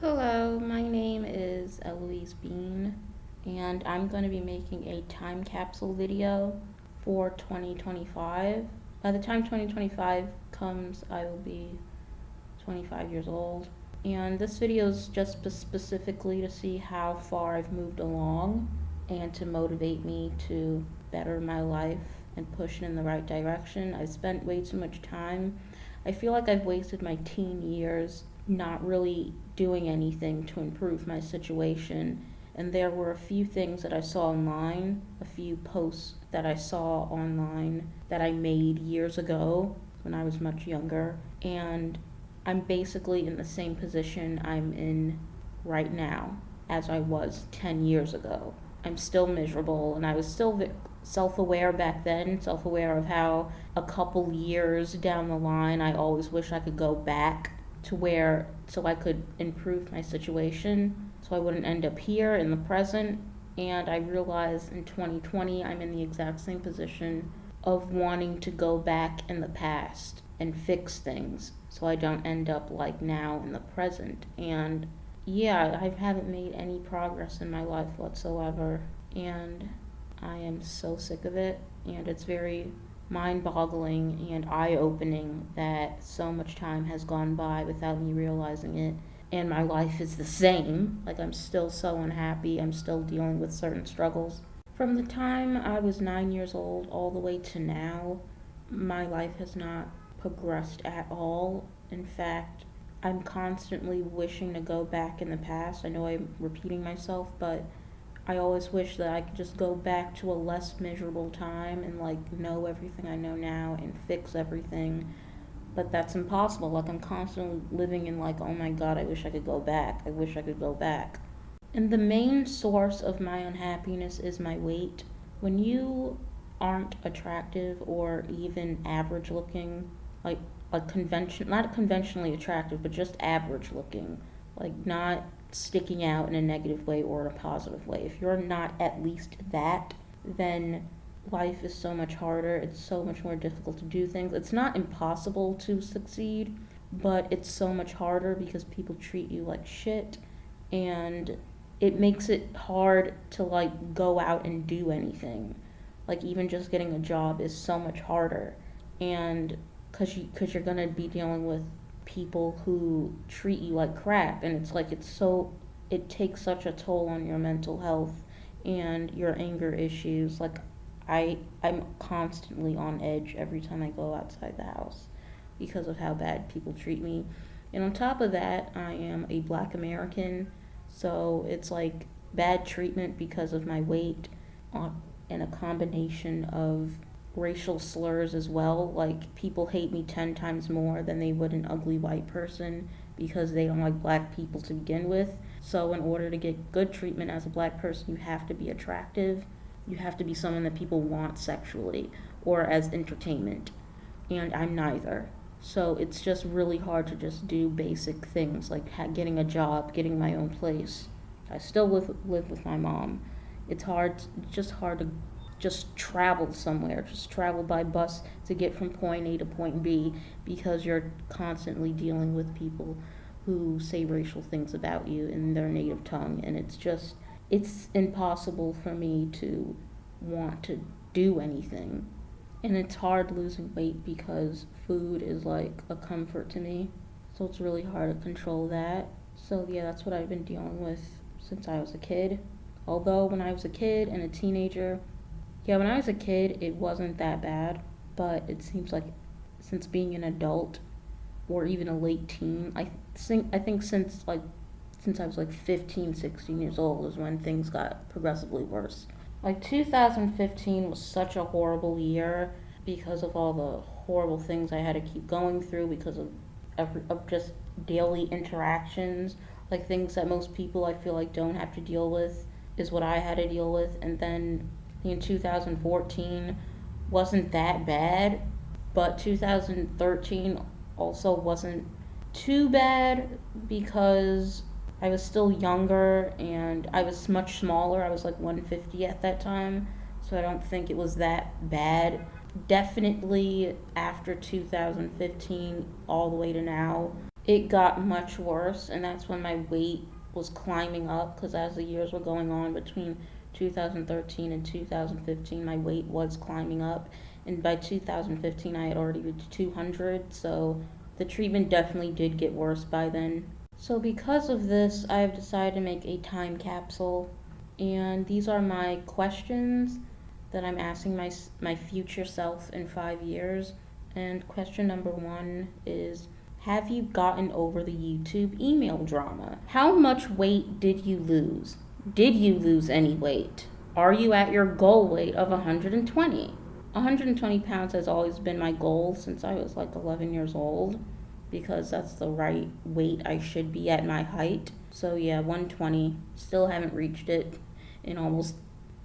Hello, my name is Eloise Bean, and I'm going to be making a time capsule video for 2025. By the time 2025 comes, I will be 25 years old. And this video is just specifically to see how far I've moved along and to motivate me to better my life and push it in the right direction. I've spent way too much time. I feel like I've wasted my teen years not really doing anything to improve my situation. And there were a few things that I saw online, a few posts that I saw online that I made years ago when I was much younger. And I'm basically in the same position I'm in right now as I was 10 years ago. I'm still miserable, and I was still self aware back then, self aware of how a couple years down the line, I always wish I could go back to where, so I could improve my situation, so I wouldn't end up here in the present. And I realized in 2020, I'm in the exact same position of wanting to go back in the past and fix things so I don't end up like now in the present. And yeah, I haven't made any progress in my life whatsoever, and I am so sick of it. And it's very mind boggling and eye opening that so much time has gone by without me realizing it. And my life is the same. Like, I'm still so unhappy. I'm still dealing with certain struggles. From the time I was 9 years old all the way to now, my life has not progressed at all. In fact, I'm constantly wishing to go back in the past. I know I'm repeating myself, but I always wish that I could just go back to a less miserable time and like know everything I know now and fix everything. But that's impossible. Like, I'm constantly living in like, oh my god, I wish I could go back. I wish I could go back. And the main source of my unhappiness is my weight. When you aren't attractive or even average looking, like not conventionally attractive, but just average looking, like not sticking out in a negative way or in a positive way. If you're not at least that, then life is so much harder. It's so much more difficult to do things. It's not impossible to succeed, but it's so much harder because people treat you like shit, and it makes it hard to like go out and do anything. Like, even just getting a job is so much harder, and cause you're gonna be dealing with people who treat you like crap, and it's like it takes such a toll on your mental health and your anger issues. Like, I'm constantly on edge every time I go outside the house because of how bad people treat me. And on top of that, I am a black American, so it's like bad treatment because of my weight, and a combination of racial slurs as well. Like, people hate me 10 times more than they would an ugly white person because they don't like black people to begin with. So, in order to get good treatment as a black person, you have to be attractive. You have to be someone that people want sexually or as entertainment. And I'm neither. So, it's just really hard to just do basic things like getting a job, getting my own place. I still live with my mom. It's just hard to just travel somewhere, just travel by bus to get from point A to point B because you're constantly dealing with people who say racial things about you in their native tongue. And it's impossible for me to want to do anything. And it's hard losing weight because food is like a comfort to me. So it's really hard to control that. So yeah, that's what I've been dealing with since I was a kid. Although when I was a kid and a teenager, yeah, when I was a kid, it wasn't that bad. But it seems like since being an adult or even a late teen, I think since I was like 15, 16 years old is when things got progressively worse. Like, 2015 was such a horrible year because of all the horrible things I had to keep going through because of just daily interactions, like things that most people I feel like don't have to deal with is what I had to deal with. And then in 2014 wasn't that bad, but 2013 also wasn't too bad because I was still younger and I was much smaller. I was like 150 at that time, so I don't think it was that bad. Definitely after 2015 all the way to now, it got much worse, and that's when my weight was climbing up because as the years were going on between 2013 and 2015, my weight was climbing up. And by 2015, I had already reached 200, so the treatment definitely did get worse by then. So, because of this, I have decided to make a time capsule, and these are my questions that I'm asking my future self in 5 years. And question number one is, have you gotten over the YouTube email drama? How much weight did you lose? Did you lose any weight? Are you at your goal weight of 120? 120 pounds has always been my goal since I was like 11 years old because that's the right weight I should be at my height. So yeah, 120. Still haven't reached it in almost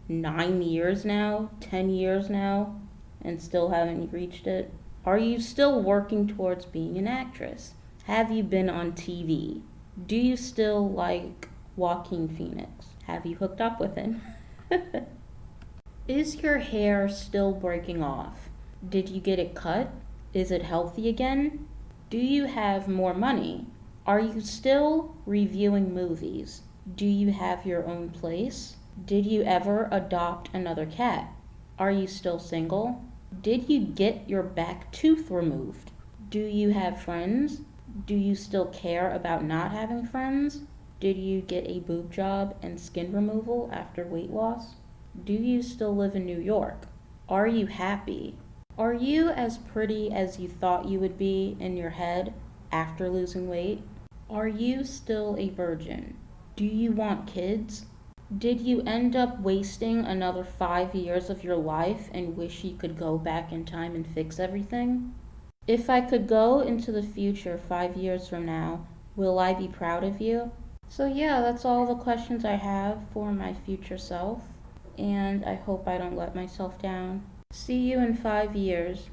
9 years now, 10 years now, and still haven't reached it. Are you still working towards being an actress? Have you been on TV? Do you still like Joaquin Phoenix? Have you hooked up with him? Is your hair still breaking off? Did you get it cut? Is it healthy again? Do you have more money? Are you still reviewing movies? Do you have your own place? Did you ever adopt another cat? Are you still single? Did you get your back tooth removed? Do you have friends? Do you still care about not having friends? Did you get a boob job and skin removal after weight loss? Do you still live in New York? Are you happy? Are you as pretty as you thought you would be in your head after losing weight? Are you still a virgin? Do you want kids? Did you end up wasting another 5 years of your life and wish you could go back in time and fix everything? If I could go into the future 5 years from now, will I be proud of you? So, yeah, that's all the questions I have for my future self, and I hope I don't let myself down. See you in 5 years.